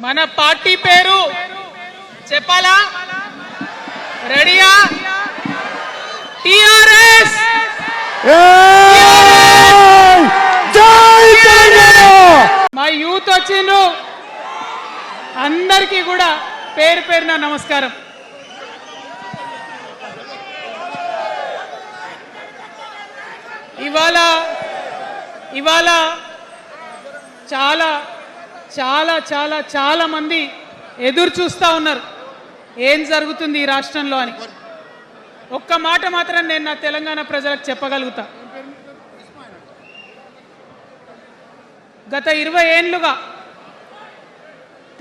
మన పార్టీ పేరు చెప్పాలా? రెడీయా? టిఆర్ఎస్. మా యూత్ వచ్చిండ్రు, అందరికీ కూడా పేరు పేరున నమస్కారం. ఇవాళ చాలా చాలా చాలా చాలా మంది ఎదురు చూస్తూ ఉన్నారు ఏం జరుగుతుంది ఈ రాష్ట్రంలో అని. ఒక్క మాట మాత్రం నేను నా తెలంగాణ ప్రజలకు చెప్పగలుగుతా. గత 20 ఏళ్లుగా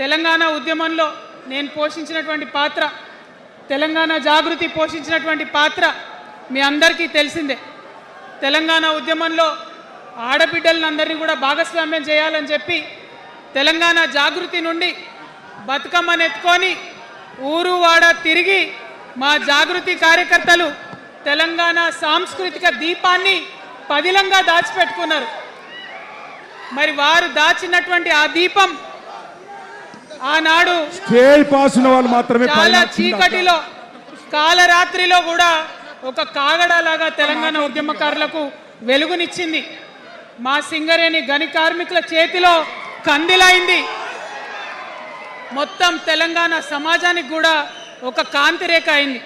తెలంగాణ ఉద్యమంలో నేను పోషించినటువంటి పాత్ర, తెలంగాణ జాగృతి పోషించినటువంటి పాత్ర మీ అందరికీ తెలిసిందే. తెలంగాణ ఉద్యమంలో ఆడబిడ్డలందరినీ కూడా భాగస్వామ్యం చేయాలని చెప్పి తెలంగాణ జాగృతి నుండి బతుకమ్మను ఎత్తుకొని ఊరు వాడ తిరిగి మా జాగృతి కార్యకర్తలు తెలంగాణ సాంస్కృతిక దీపాన్ని పదిలంగా దాచిపెట్టుకున్నారు. మరి వారు దాచినటువంటి ఆ దీపం ఆనాడు చాలా చీకటిలో కాలరాత్రిలో కూడా ఒక కాగడలాగా తెలంగాణ ఉద్యమకారులకు వెలుగునిచ్చింది. మా సింగరేణి గని కార్మికుల చేతిలో కందిలైంది. మొత్తం తెలంగాణ సమాజానికి కూడా ఒక కాంతి రేఖ అయింది.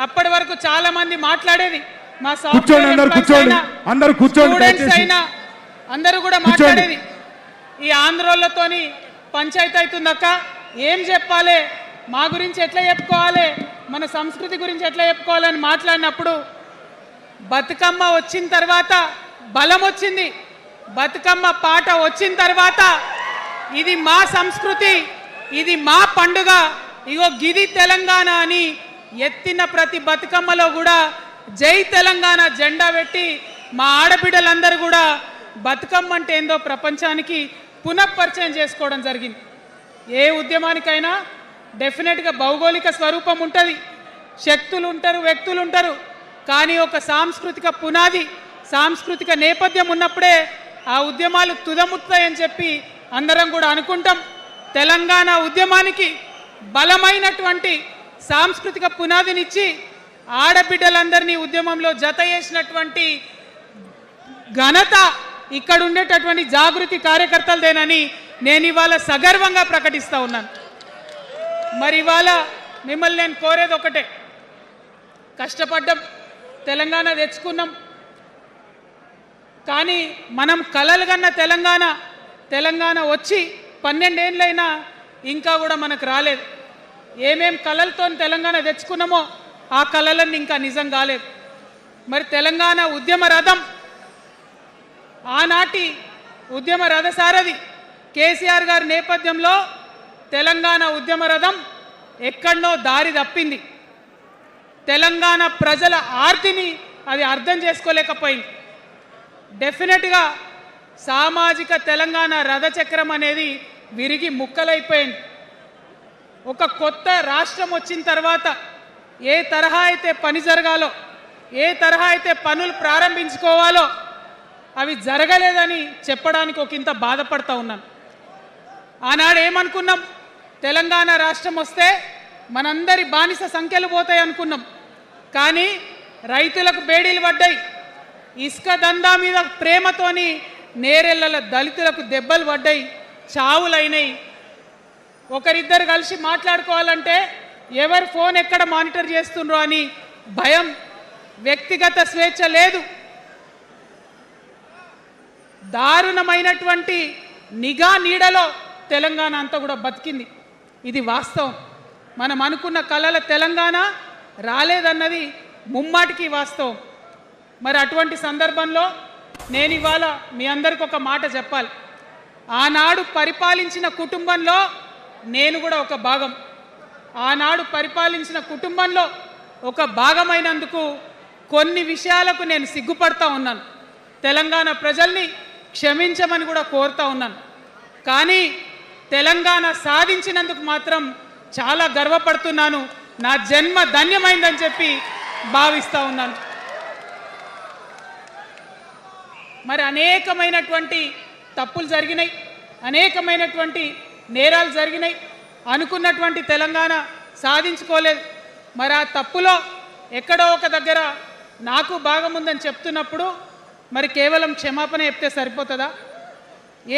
అప్పటి వరకు చాలా మంది మాట్లాడేది, మా స్టూడెంట్స్ అయినా అందరూ కూడా మాట్లాడేది, ఈ ఆంధ్రోళ్ళతోని పంచాయతీ అవుతుందక్క, ఏం చెప్పాలి, మా గురించి ఎట్లా చెప్పుకోవాలి, మన సంస్కృతి గురించి ఎట్లా చెప్పుకోవాలని మాట్లాడినప్పుడు బతుకమ్మ వచ్చిన తర్వాత బలం వచ్చింది. బతుకమ్మ పాట వచ్చిన తర్వాత ఇది మా సంస్కృతి, ఇది మా పండుగ, ఇగో గిది తెలంగాణ అని ఎత్తిన ప్రతి బతుకమ్మలో కూడా జై తెలంగాణ జెండా పెట్టి మా ఆడబిడ్డలందరూ కూడా బతుకమ్మ అంటే ఏందో ప్రపంచానికి పునఃపరిచయం చేసుకోవడం జరిగింది. ఏ ఉద్యమానికైనా డెఫినెట్గా భౌగోళిక స్వరూపం ఉంటుంది, శక్తులు ఉంటారు, వ్యక్తులు ఉంటారు, కానీ ఒక సాంస్కృతిక పునాది, సాంస్కృతిక నేపథ్యం ఉన్నప్పుడే ఆ ఉద్యమాలు తుదముత్తాయని చెప్పి అందరం కూడా అనుకుంటాం. తెలంగాణ ఉద్యమానికి బలమైనటువంటి సాంస్కృతిక పునాదినిచ్చి ఆడబిడ్డలందరినీ ఉద్యమంలో జత చేసినటువంటి ఘనత ఇక్కడ ఉండేటటువంటి జాగృతి కార్యకర్తలదేనని నేను ఇవాళ సగర్వంగా ప్రకటిస్తూ ఉన్నాను. మరి ఇవాళ మిమ్మల్ని నేను కోరేది ఒకటే, కష్టపడ్డాం, తెలంగాణ తెచ్చుకున్నాం, కానీ మనం కలలు కన్న తెలంగాణ వచ్చి 12 ఏళ్ళైనా ఇంకా కూడా మనకు రాలేదు. ఏమేం కలలతో తెలంగాణ తెచ్చుకున్నామో ఆ కలలన్నీ ఇంకా నిజం కాలేదు. మరి తెలంగాణ ఉద్యమ రథం, ఆనాటి ఉద్యమ రథసారథి కేసీఆర్ గారి నేపథ్యంలో తెలంగాణ ఉద్యమ రథం ఎక్కడనో దారి తప్పింది. తెలంగాణ ప్రజల ఆర్తిని అది అర్థం చేసుకోలేకపోయింది. డెఫినెట్గా సామాజిక తెలంగాణ రథచక్రం అనేది విరిగి ముక్కలైపోయింది. ఒక కొత్త రాష్ట్రం వచ్చిన తర్వాత ఏ తరహా అయితే పని జరగాలో, ఏ తరహా అయితే పనులు ప్రారంభించుకోవాలో అవి జరగలేదని చెప్పడానికి ఒకంత బాధపడతా ఉన్నాను. ఆనాడు ఏమనుకున్నాం, తెలంగాణ రాష్ట్రం వస్తే మనందరి బానిస సంఖ్యలు పోతాయి అనుకున్నాం, కానీ రైతులకు బేడీలు పడ్డాయి, ఇసుక దందా మీద ప్రేమతోని నేరెళ్ళల దళితులకు దెబ్బలు పడ్డాయి, చావులైనాయి. ఒకరిద్దరు కలిసి మాట్లాడుకోవాలంటే ఎవరు ఫోన్ ఎక్కడ మానిటర్ చేస్తుండ్రో అని భయం, వ్యక్తిగత స్వేచ్ఛ లేదు. దారుణమైనటువంటి నిఘా నీడలో తెలంగాణ అంతా కూడా బతికింది. ఇది వాస్తవం. మనం అనుకున్న కలల తెలంగాణ రాలేదన్నది ముమ్మాటికి వాస్తవం. మరి అటువంటి సందర్భంలో నేను ఇవాళ మీ అందరికి ఒక మాట చెప్పాలి. ఆనాడు పరిపాలించిన కుటుంబంలో నేను కూడా ఒక భాగం. ఆనాడు పరిపాలించిన కుటుంబంలో ఒక భాగమైనందుకు కొన్ని విషయాలకు నేను సిగ్గుపడతా ఉన్నాను. తెలంగాణ ప్రజల్ని క్షమించమని కూడా కోరుతా ఉన్నాను. కానీ తెలంగాణ సాధించినందుకు మాత్రం చాలా గర్వపడుతున్నాను. నా జన్మ ధన్యమైందని చెప్పి భావిస్తూ ఉన్నాను. మరి అనేకమైనటువంటి తప్పులు జరిగినాయి, అనేకమైనటువంటి నేరాలు జరిగినాయి, అనుకున్నటువంటి తెలంగాణ సాధించుకోలేదు. మరి ఆ తప్పులో ఎక్కడో ఒక దగ్గర నాకు భాగం ఉందని చెప్తున్నప్పుడు మరి కేవలం క్షమాపణ చెప్తే సరిపోతుందా?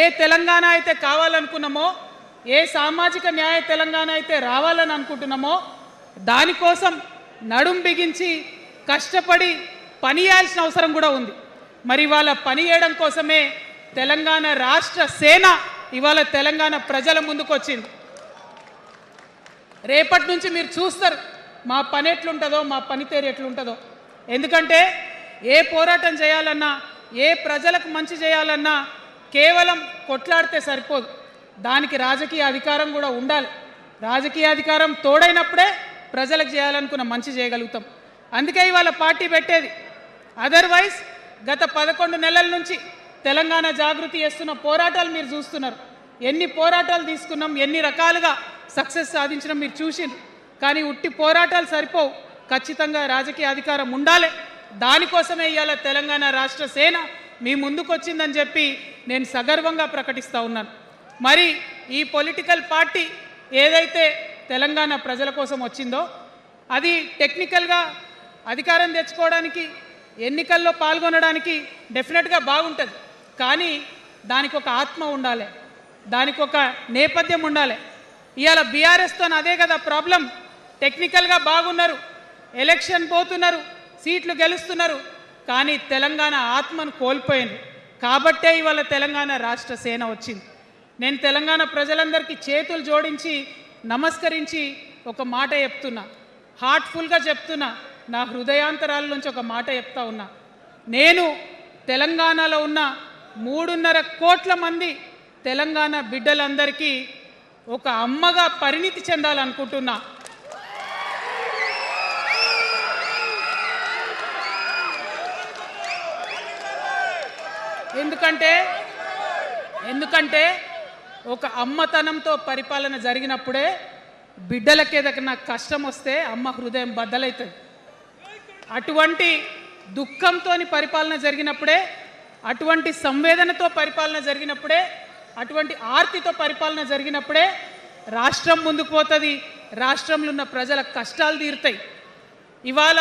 ఏ తెలంగాణ అయితే కావాలనుకున్నామో, ఏ సామాజిక న్యాయ తెలంగాణ అయితే రావాలని అనుకుంటున్నామో దానికోసం నడుం బిగించి కష్టపడి పని చేయాల్సిన అవసరం కూడా ఉంది. మరి ఇవాళ పని చేయడం కోసమే తెలంగాణ రాష్ట్ర సేన ఇవాళ తెలంగాణ ప్రజల ముందుకు వచ్చింది. రేపటి నుంచి మీరు చూస్తారు మా పని ఎట్లుంటుందో, మా పనితీరు ఎట్లుంటుందో. ఎందుకంటే ఏ పోరాటం చేయాలన్నా, ఏ ప్రజలకు మంచి చేయాలన్నా కేవలం కొట్లాడితే సరిపోదు, దానికి రాజకీయ అధికారం కూడా ఉండాలి. రాజకీయ అధికారం తోడైనప్పుడే ప్రజలకు చేయాలనుకున్న మంచి చేయగలుగుతాం. అందుకే ఇవాళ పార్టీ పెట్టేది. అదర్వైజ్ గత 11 నెలల నుంచి తెలంగాణ జాగృతి చేస్తున్న పోరాటాలు మీరు చూస్తున్నారు. ఎన్ని పోరాటాలు తీసుకున్నాం, ఎన్ని రకాలుగా సక్సెస్ సాధించడం మీరు చూసిండ్రు. కానీ ఉట్టి పోరాటాలు సరిపోవు, ఖచ్చితంగా రాజకీయ అధికారం ఉండాలి. దానికోసమే ఇవాళ తెలంగాణ రాష్ట్ర సేన మీ ముందుకు వచ్చిందని చెప్పి నేను సగర్వంగా ప్రకటిస్తూ ఉన్నాను. మరి ఈ పొలిటికల్ పార్టీ ఏదైతే తెలంగాణ ప్రజల కోసం వచ్చిందో అది టెక్నికల్గా అధికారం తెచ్చుకోవడానికి, ఎన్నికల్లో పాల్గొనడానికి డెఫినెట్గా బాగుంటుంది. కానీ దానికి ఒక ఆత్మ ఉండాలి, దానికి ఒక నేపథ్యం ఉండాలి. ఇవాళ బీఆర్ఎస్తో అదే కదా ప్రాబ్లం. టెక్నికల్గా బాగున్నారు, ఎలక్షన్ పోతున్నారు, సీట్లు గెలుస్తున్నారు, కానీ తెలంగాణ ఆత్మను కోల్పోయింది. కాబట్టే ఇవాళ తెలంగాణ రాష్ట్ర సేన వచ్చింది. నేను తెలంగాణ ప్రజలందరికీ చేతులు జోడించి నమస్కరించి ఒక మాట చెప్తున్నా, హార్ట్ఫుల్గా చెప్తున్నా, నా హృదయాంతరాల నుంచి ఒక మాట చెప్తా ఉన్నా. నేను తెలంగాణలో ఉన్న 3.5 కోట్ల మంది తెలంగాణ బిడ్డలందరికీ ఒక అమ్మగా పరిణితి చెందాలనుకుంటున్నా. ఎందుకంటే ఒక అమ్మతనంతో పరిపాలన జరిగినప్పుడే బిడ్డలకి ఏదైనా కష్టం వస్తే అమ్మ హృదయం బద్దలవుతుంది. అటువంటి దుఃఖంతో పరిపాలన జరిగినప్పుడే, అటువంటి సంవేదనతో పరిపాలన జరిగినప్పుడే, అటువంటి ఆర్తితో పరిపాలన జరిగినప్పుడే రాష్ట్రం ముందుకు పోతుంది, రాష్ట్రంలో ఉన్న ప్రజల కష్టాలు తీరుతాయి. ఇవాళ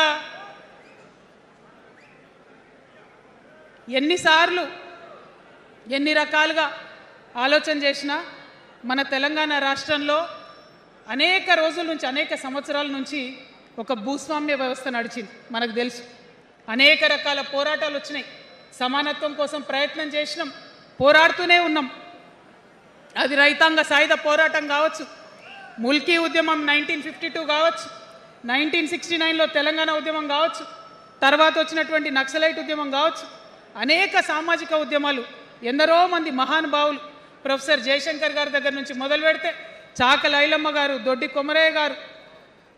ఎన్నిసార్లు ఎన్ని రకాలుగా ఆలోచన చేసినా మన తెలంగాణ రాష్ట్రంలో అనేక రోజుల నుంచి, అనేక సంవత్సరాల నుంచి ఒక భూస్వామ్య వ్యవస్థ నడిచింది. మనకు తెలుసు, అనేక రకాల పోరాటాలు వచ్చినాయి. సమానత్వం కోసం ప్రయత్నం చేసినాం, పోరాడుతూనే ఉన్నాం. అది రైతాంగ సాయుధ పోరాటం కావచ్చు, ముల్కీ ఉద్యమం 1952 కావచ్చు, 1969లో తెలంగాణ ఉద్యమం కావచ్చు, తర్వాత వచ్చినటువంటి నక్సలైట్ ఉద్యమం కావచ్చు, అనేక సామాజిక ఉద్యమాలు, ఎందరో మంది మహానుభావులు, ప్రొఫెసర్ జయశంకర్ గారి దగ్గర నుంచి మొదలు పెడితే చాకల ఐలమ్మ గారు, దొడ్డి కొమరయ్య గారు,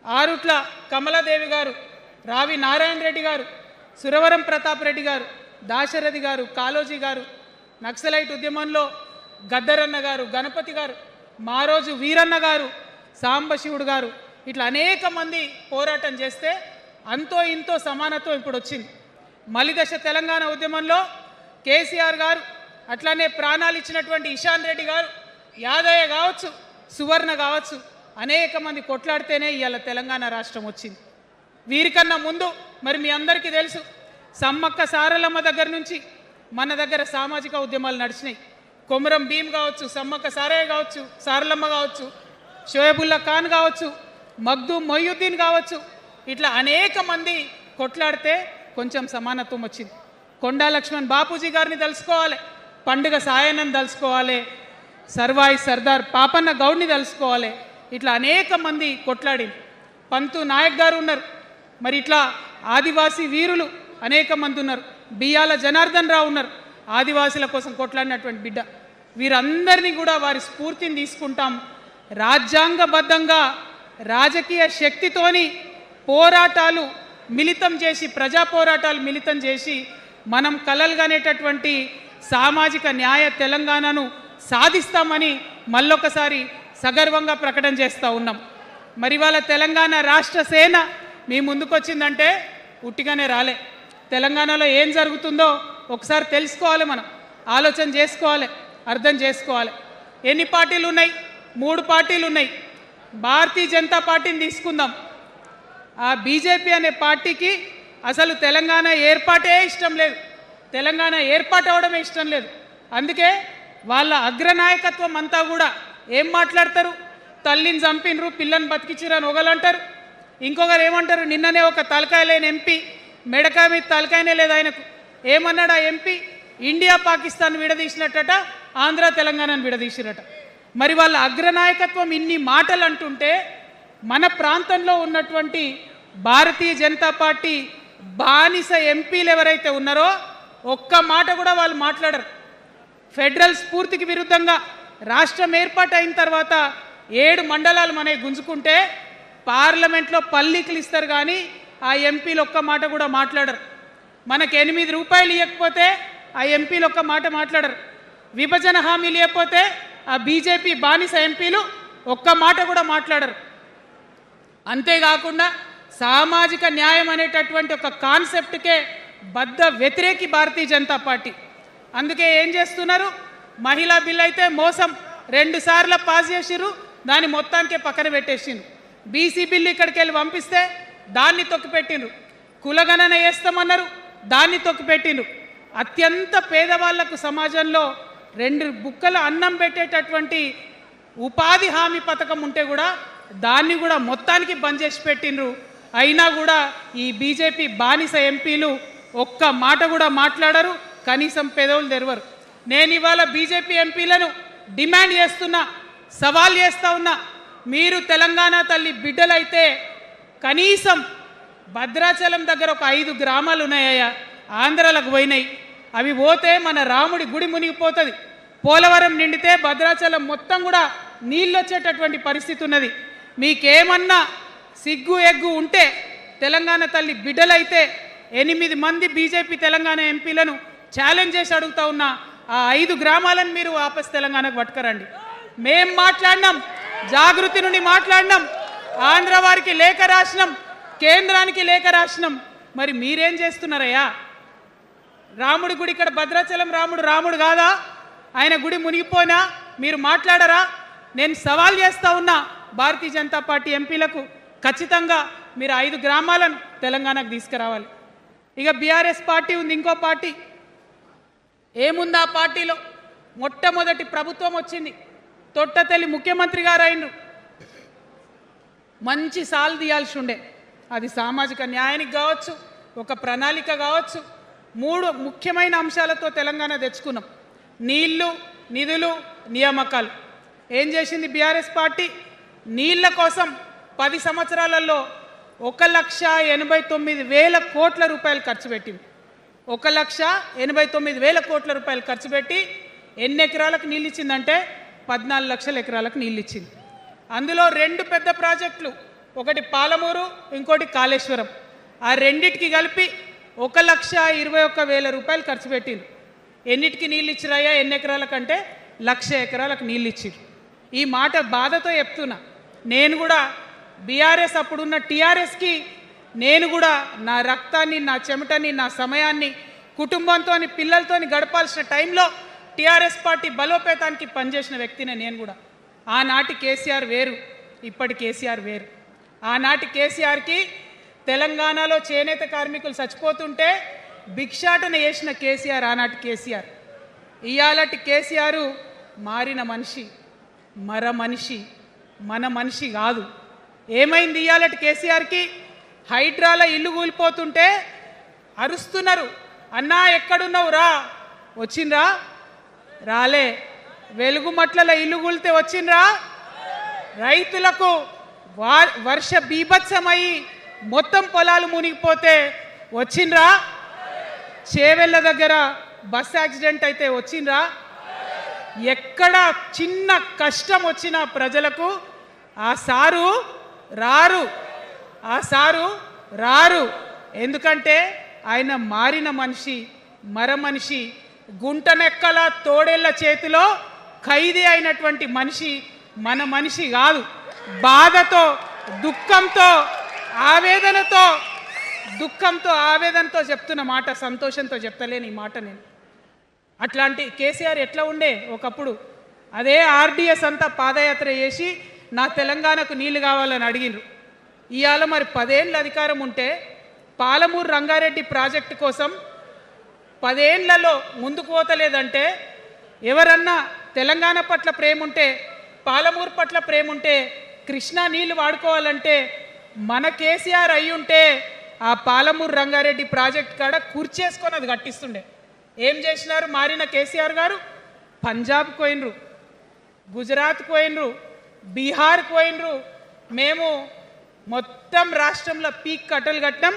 ఆరుట్ల కమలాదేవి గారు, రావి నారాయణ రెడ్డి గారు, సురవరం ప్రతాప్ రెడ్డి గారు, దాశరథి గారు, కాళోజీ గారు, నక్సలైట్ ఉద్యమంలో గద్దరన్న గారు, గణపతి గారు, మారోజు వీరన్న గారు, సాంబశివుడు గారు, ఇట్లా అనేక మంది పోరాటం చేస్తే అంతో ఇంతో సమానత్వం ఇప్పుడు వచ్చింది. మలిదశ తెలంగాణ ఉద్యమంలో కేసీఆర్ గారు, అట్లానే ప్రాణాలు ఇచ్చినటువంటి ఇషాన్ రెడ్డి గారు, యాదయ్య కావచ్చు, సువర్ణ కావచ్చు, అనేక మంది కొట్లాడితేనే ఇవాళ తెలంగాణ రాష్ట్రం వచ్చింది. వీరికన్నా ముందు మరి మీ అందరికీ తెలుసు, సమ్మక్క సారలమ్మ దగ్గర నుంచి మన దగ్గర సామాజిక ఉద్యమాలు నడిచినాయి. కొమరం భీం కావచ్చు, సమ్మక్క సారయ్య కావచ్చు, సారలమ్మ కావచ్చు, షోయబుల్లా ఖాన్ కావచ్చు, మగ్దూమ్ మొయ్యుద్దీన్ కావచ్చు, ఇట్లా అనేక మంది కొట్లాడితే కొంచెం సమానత్వం వచ్చింది. కొండా లక్ష్మణ్ బాపూజీ గారిని తెలుసుకోవాలి, పండుగ సాయన్నని తెలుసుకోవాలి, సర్వాయి సర్దార్ పాపన్న గౌడ్ని తెలుసుకోవాలి. ఇట్లా అనేక మంది కొట్లాడింది. పంతు నాయక్ గారు ఉన్నారు, మరి ఇట్లా ఆదివాసీ వీరులు అనేక మంది ఉన్నారు. బియ్యాల జనార్దన్ రావు ఉన్నారు, ఆదివాసీల కోసం కొట్లాడినటువంటి బిడ్డ. వీరందరినీ కూడా వారి స్ఫూర్తిని తీసుకుంటాం. రాజ్యాంగబద్ధంగా రాజకీయ శక్తితోని పోరాటాలు మిళితం చేసి, ప్రజా పోరాటాలు మిళితం చేసి మనం కలలుగానేటటువంటి సామాజిక న్యాయ తెలంగాణను సాధిస్తామని మళ్ళొకసారి సగర్వంగా ప్రకటన చేస్తూ ఉన్నాం. మరి వాళ్ళ తెలంగాణ రాష్ట్ర సేన మీ ముందుకొచ్చిందంటే ఉట్టిగానే రాలే. తెలంగాణలో ఏం జరుగుతుందో ఒకసారి తెలుసుకోవాలి, మనం ఆలోచన చేసుకోవాలి, అర్థం చేసుకోవాలి. ఎన్ని పార్టీలు ఉన్నాయి, మూడు పార్టీలు ఉన్నాయి. భారతీయ జనతా పార్టీని తీసుకుందాం. ఆ బీజేపీ అనే పార్టీకి అసలు తెలంగాణ ఏర్పాటే ఇష్టం లేదు, తెలంగాణ ఏర్పాటు అవడమే ఇష్టం లేదు. అందుకే వాళ్ళ అగ్రనాయకత్వం అంతా కూడా ఏం మాట్లాడతారు, తల్లిని చంపినరు పిల్లని బతికించారు అని ఒకరు అంటారు, ఇంకొకరు ఏమంటారు, నిన్ననే ఒక తలకాయ లేని ఎంపీ మెడకాయ మీద తలకాయనే లేదు ఆయనకు, ఏమన్నాడు ఆ ఎంపీ, ఇండియా పాకిస్తాన్ విడదీసినట్టట ఆంధ్ర తెలంగాణను విడదీసిరట. మరి వాళ్ళ అగ్రనాయకత్వం ఇన్ని మాటలు అంటుంటే మన ప్రాంతంలో ఉన్నటువంటి భారతీయ జనతా పార్టీ బానిస ఎంపీలు ఎవరైతే ఉన్నారో ఒక్క మాట కూడా వాళ్ళు మాట్లాడరు. ఫెడరల్ స్ఫూర్తికి విరుద్ధంగా రాష్ట్రం ఏర్పాటు అయిన తర్వాత 7 మండలాలు మనకి గుంజుకుంటే పార్లమెంట్లో పల్లీకులు ఇస్తారు కానీ ఆ ఎంపీలు ఒక్క మాట కూడా మాట్లాడరు. మనకు 8 రూపాయలు ఇవ్వకపోతే ఆ ఎంపీలు ఒక్క మాట మాట్లాడరు. విభజన హామీలు ఇవ్వకపోతే ఆ బీజేపీ బానిస ఎంపీలు ఒక్క మాట కూడా మాట్లాడరు. అంతేకాకుండా సామాజిక న్యాయం అనేటటువంటి ఒక కాన్సెప్ట్కే బద్ద వ్యతిరేకి భారతీయ జనతా పార్టీ. అందుకే ఏం చేస్తున్నారు, మహిళా బిల్ అయితే మోసం 2 సార్లు పాస్ చేసిర్రు, దాన్ని మొత్తానికే పక్కన పెట్టేసిండ్రు. బీసీ బిల్లు ఇక్కడికి వెళ్ళి పంపిస్తే దాన్ని తొక్కిపెట్టిండ్రు. కులగణన వేస్తామన్నారు, దాన్ని తొక్కిపెట్టిండ్రు. అత్యంత పేదవాళ్లకు సమాజంలో 2 బుక్కల అన్నం పెట్టేటటువంటి ఉపాధి హామీ పథకం ఉంటే కూడా దాన్ని కూడా మొత్తానికి బంద్ చేసి పెట్టిండ్రు. అయినా కూడా ఈ బీజేపీ బానిస ఎంపీలు ఒక్క మాట కూడా మాట్లాడరు, కనీసం పెదవులు తెరవరు. నేను ఇవాళ బీజేపీ ఎంపీలను డిమాండ్ చేస్తున్నా, సవాల్ చేస్తూ ఉన్నా, మీరు తెలంగాణ తల్లి బిడ్డలైతే కనీసం భద్రాచలం దగ్గర ఒక 5 గ్రామాలు ఉన్నాయా, ఆంధ్రాలకు పోయినాయి, అవి పోతే మన రాముడి గుడి మునిగిపోతుంది. పోలవరం నిండితే భద్రాచలం మొత్తం కూడా నీళ్ళు వచ్చేటటువంటి పరిస్థితి ఉన్నది. మీకేమన్నా సిగ్గు ఎగ్గు ఉంటే తెలంగాణ తల్లి బిడ్డలైతే 8 మంది బీజేపీ తెలంగాణ ఎంపీలను ఛాలెంజ్ చేసి అడుగుతా ఉన్నా, ఆ 5 గ్రామాలను మీరు వాపస్ తెలంగాణకు పట్టుకరండి. మేం మాట్లాడినాం, జాగృతి నుండి మాట్లాడినాం, ఆంధ్ర వారికి లేఖ రాసినాం, కేంద్రానికి లేఖ రాసినాం. మరి మీరేం చేస్తున్నారయ్యా? రాముడి గుడి ఇక్కడ భద్రాచలం రాముడు కాదా? ఆయన గుడి మునిగిపోయినా మీరు మాట్లాడరా? నేను సవాల్ చేస్తూ ఉన్నా భారతీయ జనతా పార్టీ ఎంపీలకు, ఖచ్చితంగా మీరు 5 గ్రామాలను తెలంగాణకు తీసుకురావాలి. ఇక బీఆర్ఎస్ పార్టీ ఉంది, ఇంకో పార్టీ. ఏముంది ఆ పార్టీలో? మొట్టమొదటి ప్రభుత్వం వచ్చింది, తొట్టతల్లి ముఖ్యమంత్రి గారు అయినరు. మంచి సాలు తీయాల్సి ఉండే, అది సామాజిక న్యాయానికి కావచ్చు, ఒక ప్రణాళిక కావచ్చు. 3 ముఖ్యమైన అంశాలతో తెలంగాణ తెచ్చుకున్నాం: నీళ్లు, నిధులు, నియామకాలు. ఏం చేసింది బీఆర్ఎస్ పార్టీ? నీళ్ల కోసం 10 సంవత్సరాలలో 1,89,000 కోట్ల రూపాయలు ఖర్చు పెట్టింది. 1,89,000 కోట్ల రూపాయలు ఖర్చు పెట్టి ఎన్ని ఎకరాలకు నీళ్ళు ఇచ్చిందంటే 14 లక్షల ఎకరాలకు నీళ్ళు ఇచ్చింది. అందులో 2 పెద్ద ప్రాజెక్టులు, ఒకటి పాలమూరు, ఇంకోటి కాళేశ్వరం. ఆ రెండిటికి కలిపి 1,21,000 రూపాయలు ఖర్చు పెట్టింది. ఎన్నిటికి నీళ్ళు ఇచ్చిరాయా? ఎన్ని ఎకరాలకంటే 1,00,000 ఎకరాలకు నీళ్ళు ఇచ్చిరు. ఈ మాట బాధతో చెప్తున్నా. నేను కూడా బీఆర్ఎస్ అప్పుడున్న టీఆర్ఎస్కి నేను కూడా నా రక్తాన్ని, నా చెమటని, నా సమయాన్ని కుటుంబంతో పిల్లలతో గడపాల్సిన టైంలో టీఆర్ఎస్ పార్టీ బలోపేతానికి పనిచేసిన వ్యక్తినే నేను కూడా. ఆనాటి కేసీఆర్ వేరు, ఇప్పటి కేసీఆర్ వేరు. ఆనాటి కేసీఆర్కి తెలంగాణలో చేనేత కార్మికులు చచ్చిపోతుంటే భిక్షాటన చేసిన కేసీఆర్ ఆనాటి కేసీఆర్. ఇయాలటి కేసీఆర్ మారిన మనిషి, మనిషి, మన మనిషి కాదు. ఏమైంది ఇయాలటి కేసీఆర్కి? హైడ్రాల ఇల్లు కూలిపోతుంటే అరుస్తున్నారు, అన్నా ఎక్కడున్నావు రా, వచ్చిండ్రా? రాలే. వెలుగుమట్ల ఇల్లు కూలితే వచ్చిండ్రా? రైతులకు వర్ష బీభత్సమయ్యి మొత్తం పొలాలు మునిగిపోతే వచ్చిండ్రా? చేవెళ్ళ దగ్గర బస్ యాక్సిడెంట్ అయితే వచ్చిండ్రా? ఎక్కడ చిన్న కష్టం వచ్చినా ప్రజలకు ఆ సారు రారు, ఆ సారు రారు. ఎందుకంటే ఆయన మారిన మనిషి, మనిషి, గుంటనెక్కల తోడేళ్ల చేతిలో ఖైదీ అయినటువంటి మనిషి, మన మనిషి కాదు. బాధతో, దుఃఖంతో, ఆవేదనతో చెప్తున్న మాట, సంతోషంతో చెప్తలేని ఈ మాట నేను. అట్లాంటి కేసీఆర్ ఎట్లా ఉండే ఒకప్పుడు? అదే ఆర్డీఎస్ అంతా పాదయాత్ర చేసి నా తెలంగాణకు నీళ్లు కావాలని అడిగినారు. ఇవాళ మరి 10 ఏళ్ళ అధికారం ఉంటే పాలమూరు రంగారెడ్డి ప్రాజెక్టు కోసం 10 ఏళ్లలో ముందుకు పోతలేదంటే ఎవరన్నా తెలంగాణ పట్ల ప్రేమ ఉంటే, పాలమూరు పట్ల ప్రేమ ఉంటే, కృష్ణా నీళ్లు వాడుకోవాలంటే మన కేసీఆర్ అయి ఉంటే ఆ పాలమూరు రంగారెడ్డి ప్రాజెక్ట్ కాడ కూర్చేసుకొని అది కట్టిస్తుండే. ఏం చేసినారు మారిన కేసీఆర్ గారు? పంజాబ్కి పోయినరు, గుజరాత్కి పోయినరు, బీహార్కి పోయినరు. మేము మొత్తం రాష్ట్రంలో పీక్ కట్టలు కట్టాం,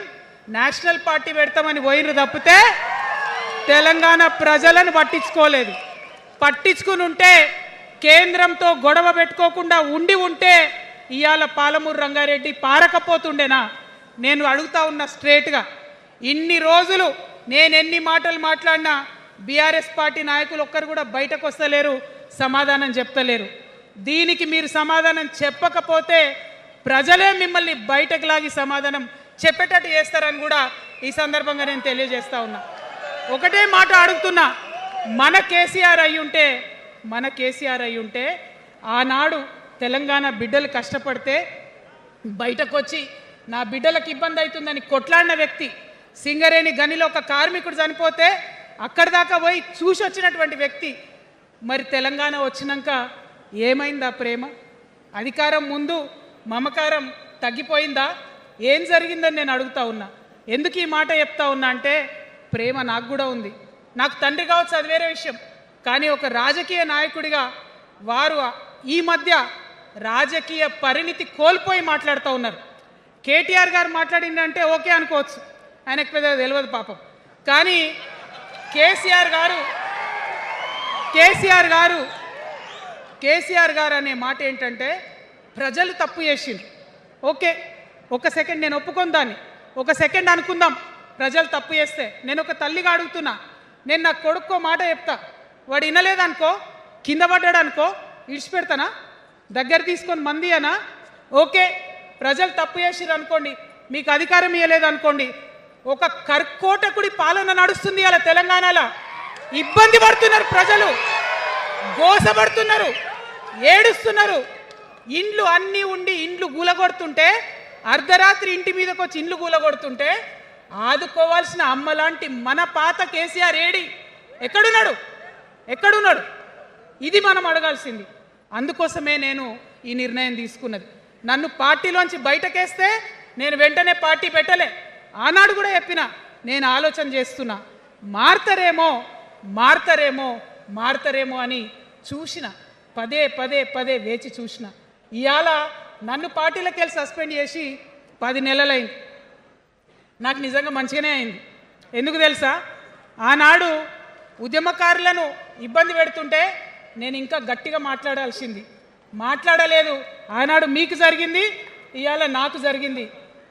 నేషనల్ పార్టీ పెడతామని పోయినరు తప్పితే తెలంగాణ ప్రజలను పట్టించుకోలేదు. పట్టించుకుని ఉంటే, కేంద్రంతో గొడవ పెట్టుకోకుండా ఉంటే ఇవాళ పాలమూరు రంగారెడ్డి పారకపోతుండేనా? నేను అడుగుతా ఉన్నా స్ట్రేట్గా. ఇన్ని రోజులు నేను ఎన్ని మాటలు మాట్లాడినా బీఆర్ఎస్ పార్టీ నాయకులు ఒక్కరు కూడా బయటకు వస్తలేరు, సమాధానం చెప్తలేరు. దీనికి మీరు సమాధానం చెప్పకపోతే ప్రజలే మిమ్మల్ని బయటకు లాగి సమాధానం చెప్పేటట్టు చేస్తారని కూడా ఈ సందర్భంగా నేను తెలియజేస్తా ఉన్నా. ఒకటే మాట అడుగుతున్నా, మన కేసీఆర్ అయి ఉంటే ఆనాడు తెలంగాణ బిడ్డలు కష్టపడితే బయటకు వచ్చి నా బిడ్డలకు ఇబ్బంది అవుతుందని కొట్లాడిన వ్యక్తి, సింగరేణి గనిలో ఒక కార్మికుడు చనిపోతే అక్కడి దాకా పోయి చూసి వచ్చినటువంటి వ్యక్తి, మరి తెలంగాణ వచ్చినాక ఏమైందా ప్రేమ? అధికారం ముందు మమకారం తగ్గిపోయిందా? ఏం జరిగిందని నేను అడుగుతా ఉన్నా. ఎందుకు ఈ మాట చెప్తా ఉన్నా అంటే, ప్రేమ నాకు కూడా ఉంది. నాకు తండ్రి కావచ్చు, అది వేరే విషయం. కానీ ఒక రాజకీయ నాయకుడిగా వారు ఈ మధ్య రాజకీయ పరిణితి కోల్పోయి మాట్లాడుతూ ఉన్నారు. కేటీఆర్ గారు మాట్లాడిందంటే ఓకే అనుకోవచ్చు, ఆయనకు పెద్ద తెలియదు పాపం. కానీ కేసీఆర్ గారు అనే మాట ఏంటంటే, ప్రజలు తప్పు చేసిండ్రు. ఓకే, ఒక సెకండ్ నేను ఒప్పుకొని దాన్ని, ఒక సెకండ్ అనుకుందాం. ప్రజలు తప్పు చేస్తే నేను ఒక తల్లిగా అడుగుతున్నా, నేను నా కొడుకో మాట చెప్తా, వాడు వినలేదనుకో, కింద పడ్డాడు అనుకో, ఇడిచిపెడతానా? దగ్గర తీసుకొని మంది అనా? ఓకే, ప్రజలు తప్పు చేసిర్రు అనుకోండి, మీకు అధికారం ఇవ్వలేదు అనుకోండి, ఒక కర్కోటకుడి పాలన నడుస్తుంది అలా తెలంగాణలో. ఇబ్బంది పడుతున్నారు ప్రజలు, గోసపడుతున్నారు, ఏడుస్తున్నారు. ఇండ్లు అన్నీ ఉండి ఇండ్లు గూలగొడుతుంటే, అర్ధరాత్రి ఇంటి మీదకి వచ్చి ఇండ్లు గూలగొడుతుంటే ఆదుకోవాల్సిన అమ్మలాంటి మన పాత కేసీఆర్ ఎక్కడున్నాడు? ఇది మనం అడగాల్సింది. అందుకోసమే నేను ఈ నిర్ణయం తీసుకున్నది. నన్ను పార్టీలోంచి బయటకేస్తే నేను వెంటనే పార్టీ పెట్టలే. ఆనాడు కూడా చెప్పిన, నేను ఆలోచన చేస్తున్నా, మారతారేమో అని చూసిన, పదే వేచి చూసిన. ఇవాళ నన్ను పార్టీలోకి వెళ్ళి సస్పెండ్ చేసి 10 నెలలైంది. నాకు నిజంగా మంచిగానే అయింది. ఎందుకు తెలుసా? ఆనాడు ఉద్యమకారులను ఇబ్బంది పెడుతుంటే నేను ఇంకా గట్టిగా మాట్లాడలేదు. ఆనాడు మీకు జరిగింది, ఇవాళ నాకు జరిగింది.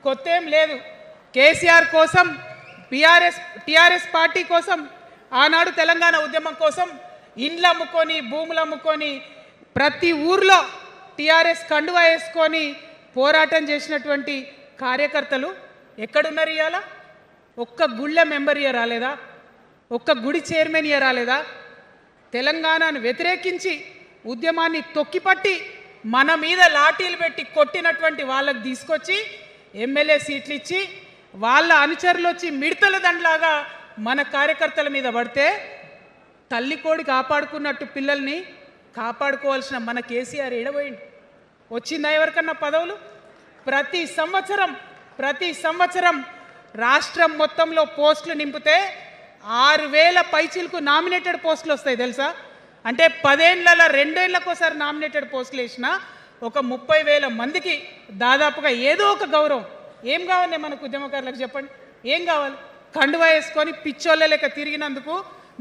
కొత్త ఏం లేదు. కేసీఆర్ కోసం, టీఆర్ఎస్ పార్టీ కోసం, ఆనాడు తెలంగాణ ఉద్యమం కోసం ఇండ్లు అమ్ముకొని, భూములు అమ్ముకొని, ప్రతి ఊర్లో టీఆర్ఎస్ కండువా వేసుకొని పోరాటం చేసినటువంటి కార్యకర్తలు ఎక్కడున్నారు ఇవాళ? ఒక్క గుళ్ళ మెంబర్ ఇయర్ రాలేదా? ఒక్క గుడి చైర్మన్ ఇయర్ రాలేదా? తెలంగాణను వ్యతిరేకించి ఉద్యమాన్ని తొక్కిపట్టి మన మీద లాఠీలు పెట్టి కొట్టినటువంటి వాళ్ళకు తీసుకొచ్చి ఎమ్మెల్యే సీట్లు ఇచ్చి వాళ్ళ అనుచరులు వచ్చి మిడతల దండలాగా మన కార్యకర్తల మీద పడితే, తల్లి కోడి కాపాడుకున్నట్టు పిల్లల్ని కాపాడుకోవాల్సిన మన కేసీఆర్ ఏడబోయింది. వచ్చిందా ఎవరికన్నా పదవులు? ప్రతి సంవత్సరం రాష్ట్రం మొత్తంలో పోస్టులు నింపితే 6,000 పైచీలకు నామినేటెడ్ పోస్టులు వస్తాయి తెలుసా? అంటే 10 ఏళ్లలో 2 ఏళ్లకోసారి నామినేటెడ్ పోస్టులు వేసిన ఒక 30,000 మందికి దాదాపుగా ఏదో ఒక గౌరవం. ఏం కావాలి మనకు ఉద్యమకారులకు చెప్పండి? ఏం కావాలి? కండువా వేసుకొని పిచ్చోళ్ళ లెక్క తిరిగినందుకు,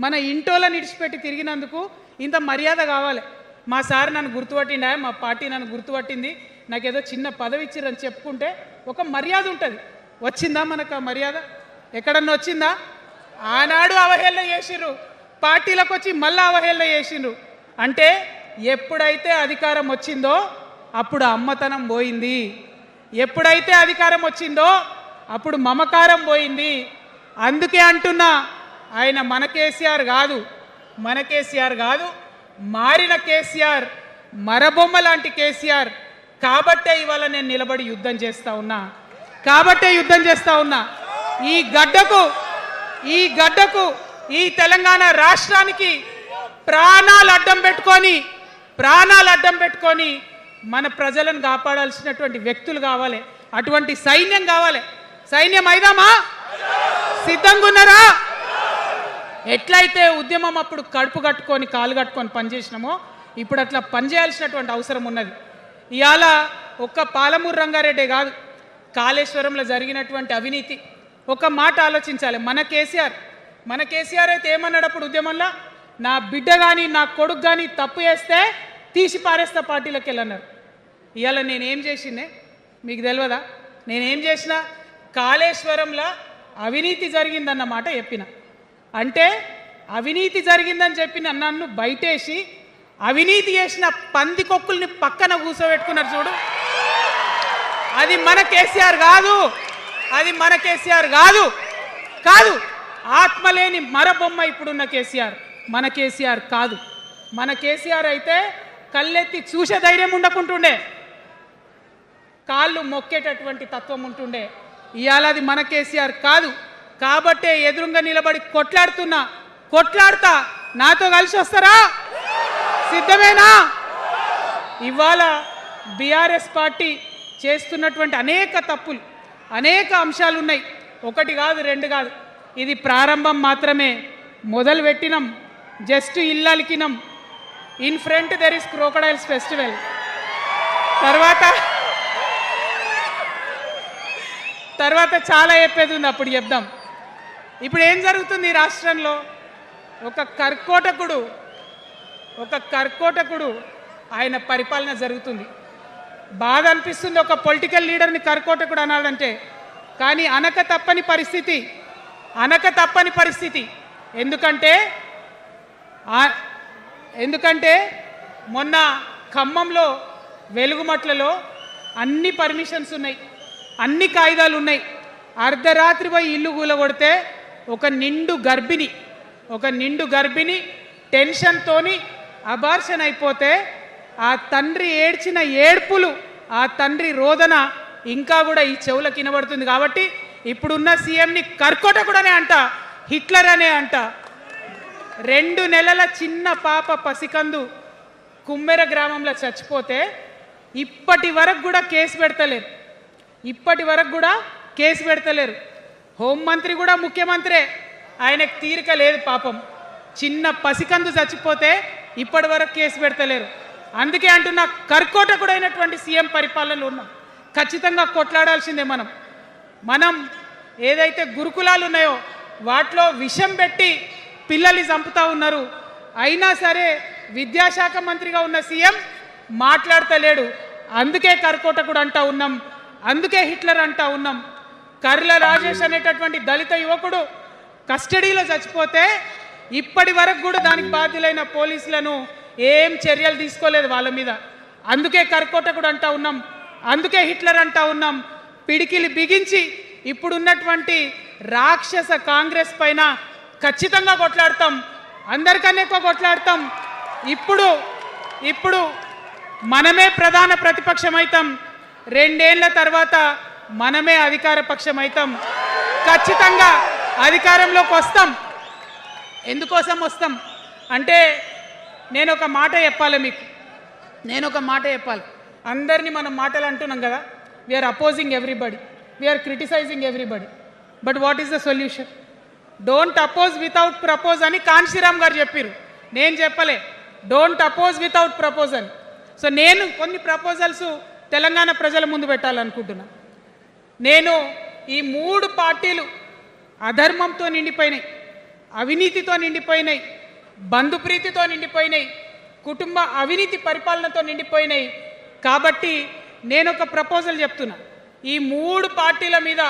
మన ఇంటోళ్ళని ఇడిచిపెట్టి తిరిగినందుకు ఇంత మర్యాద కావాలి. మా సార్ నన్ను గుర్తుపట్టిండా, మా పార్టీ నన్ను గుర్తుపట్టింది, నాకేదో చిన్న పదవి ఇచ్చిరని చెప్పుకుంటే ఒక మర్యాద ఉంటుంది. వచ్చిందా మనకు ఆ మర్యాద? ఎక్కడన్నా వచ్చిందా? ఆనాడు అవహేళన చేసిర్రు, పార్టీలకు వచ్చి మళ్ళీ అవహేళన చేసిండ్రు. అంటే ఎప్పుడైతే అధికారం వచ్చిందో అప్పుడు అమ్మతనం పోయింది, ఎప్పుడైతే అధికారం వచ్చిందో అప్పుడు మమకారం పోయింది. అందుకే అంటున్నా, ఆయన మన కేసీఆర్ కాదు, మారిన కేసీఆర్, మరబొమ్మ లాంటి కేసీఆర్. కాబట్టే ఇవాళ నేను నిలబడి యుద్ధం చేస్తా ఉన్నా, కాబట్టే యుద్ధం చేస్తా ఉన్నా. ఈ గడ్డకు ఈ తెలంగాణ రాష్ట్రానికి ప్రాణాలు అడ్డం పెట్టుకొని మన ప్రజలను కాపాడాల్సినటువంటి వ్యక్తులు కావాలి, అటువంటి సైన్యం కావాలి. సైన్యం అయిదామా? సిద్ధంగా ఉన్నారా? ఎట్లయితే ఉద్యమం అప్పుడు కడుపు కట్టుకొని కాలు కట్టుకొని పనిచేసినామో ఇప్పుడు అట్లా పనిచేయాల్సినటువంటి అవసరం ఉన్నది. ఇవాళ ఒక్క పాలమూరు రంగారెడ్డి కాదు, కాళేశ్వరంలో జరిగినటువంటి అవినీతి. ఒక మాట ఆలోచించాలి. మన కేసీఆర్ అయితే ఏమన్నాడు అప్పుడు ఉద్యమంలో? నా బిడ్డ కానీ నా కొడుకు కానీ తప్పు చేస్తే తీసి పారేస్తా పార్టీలకు వెళ్ళన్నారు. ఇవాళ నేనేం చేసిందే మీకు తెలియదా? నేనేం చేసిన? కాళేశ్వరంలో అవినీతి జరిగిందన్నమాట చెప్పిన. అంటే అవినీతి జరిగిందని చెప్పిన నన్ను బయటేసి అవినీతి చేసిన పందికొక్కుల్ని పక్కన కూర్చోబెట్టుకున్నారు చూడు. అది మన కేసీఆర్ కాదు, అది మన కేసీఆర్ కాదు. ఆత్మలేని మరబొమ్మ ఇప్పుడున్న కేసీఆర్, మన కేసీఆర్ కాదు. మన కేసీఆర్ అయితే కళ్ళెత్తి చూసే ధైర్యం ఉండకుంటుండే, కాళ్ళు మొక్కేటటువంటి తత్వం ఉంటుండే. ఇవాళ అది మన కేసీఆర్ కాదు. కాబట్టే ఎదురుగా నిలబడి కొట్లాడుతా. నాతో కలిసి వస్తారా? సిద్ధమేనా? ఇవాళ బీఆర్ఎస్ పార్టీ చేస్తున్నటువంటి అనేక తప్పులు, అనేక అంశాలు ఉన్నాయి. ఒకటి కాదు, రెండు కాదు. ఇది ప్రారంభం మాత్రమే. మొదలు పెట్టినాం, జస్ట్ ఇల్లలికినాం. In front there is crocodiles festival. తర్వాత చాలా చెప్పేది ఉంది, అప్పుడు చెప్దాం. ఇప్పుడు ఏం జరుగుతుంది ఈ రాష్ట్రంలో? ఒక కర్కోటకుడు ఆయన పరిపాలన జరుగుతుంది. బాధ అనిపిస్తుంది ఒక పొలిటికల్ లీడర్ని కర్కోటకుడు అనాలంటే. కానీ అనక తప్పని పరిస్థితి. ఎందుకంటే మొన్న ఖమ్మంలో వెలుగుమట్లలో అన్ని పర్మిషన్స్ ఉన్నాయి, అన్ని కాయిదాలు ఉన్నాయి. అర్ధరాత్రి పోయి ఇల్లు కూలగొడితే ఒక నిండు గర్భిణి టెన్షన్తోని అబార్షన్ అయిపోతే ఆ తండ్రి ఏడ్చిన ఏడ్పులు, ఆ తండ్రి రోదన ఇంకా కూడా ఈ చెవులకు వినబడుతుంది. కాబట్టి ఇప్పుడున్న సీఎంని కర్కోటకుడనే అంట, హిట్లర్ అనే అంట. 2 నెలల చిన్న పాప పసికందు కుమ్మెర గ్రామంలో చచ్చిపోతే ఇప్పటి వరకు కూడా కేసు పెడతలేరు. హోంమంత్రి కూడా ముఖ్యమంత్రే, ఆయనకు తీరిక లేదు పాపం. చిన్న పసికందు చచ్చిపోతే ఇప్పటి వరకు కేసు పెడతలేరు. అందుకే అంటున్నా, కర్కోటకుడైనటువంటి సీఎం పరిపాలనలో ఉన్నాం. ఖచ్చితంగా కొట్లాడాల్సిందే. మనం ఏదైతే గురుకులాలు ఉన్నాయో వాటిలో విషం పెట్టి పిల్లల్ని చంపుతా ఉన్నారు. అయినా సరే విద్యాశాఖ మంత్రిగా ఉన్న సీఎం మాట్లాడతలేడు. అందుకే కర్కోటకుడు అంటా ఉన్నాం, అందుకే హిట్లర్ అంటా ఉన్నాం. కర్ల రాజేష్ అనేటటువంటి దళిత యువకుడు కస్టడీలో చచ్చిపోతే ఇప్పటి వరకు కూడా దానికి బాధ్యులైన పోలీసులను ఏం చర్యలు తీసుకోలేదు వాళ్ళ మీద. అందుకే కర్కోటకుడు అంటా ఉన్నాం, అందుకే హిట్లర్ అంటా ఉన్నాం. పిడికిలి బిగించి ఇప్పుడున్నటువంటి రాక్షస కాంగ్రెస్ పైన ఖచ్చితంగా కొట్లాడతాం, అందరికన్నా ఎక్కువ కొట్లాడతాం. ఇప్పుడు మనమే ప్రధాన ప్రతిపక్షం అవుతాం. 2 ఏళ్ల తర్వాత మనమే అధికార పక్షం అవుతాం. ఖచ్చితంగా అధికారంలోకి వస్తాం. ఎందుకోసం వస్తాం అంటే నేను ఒక మాట చెప్పాలి. అందరినీ మనం మాటలు అంటున్నాం కదా. We're opposing everybody, we're criticising everybody. But what is the solution? Don't oppose without propose అని కాన్షీరామ్ గారు చెప్పారు, నేను చెప్పలే. డోంట్ అపోజ్ వితౌట్ ప్రపోజ్ అని. సో నేను కొన్ని ప్రపోజల్స్ తెలంగాణ ప్రజల ముందు పెట్టాలనుకుంటున్నా. నేను ఈ 3 పార్టీలు అధర్మంతో నిండిపోయినాయి, అవినీతితో నిండిపోయినాయి, బంధుప్రీతితో నిండిపోయినాయి, కుటుంబ అవినీతి పరిపాలనతో నిండిపోయినాయి. కాబట్టి నేను ఒక ప్రపోజల్ చెప్తున్నా. ఈ 3 పార్టీల మీద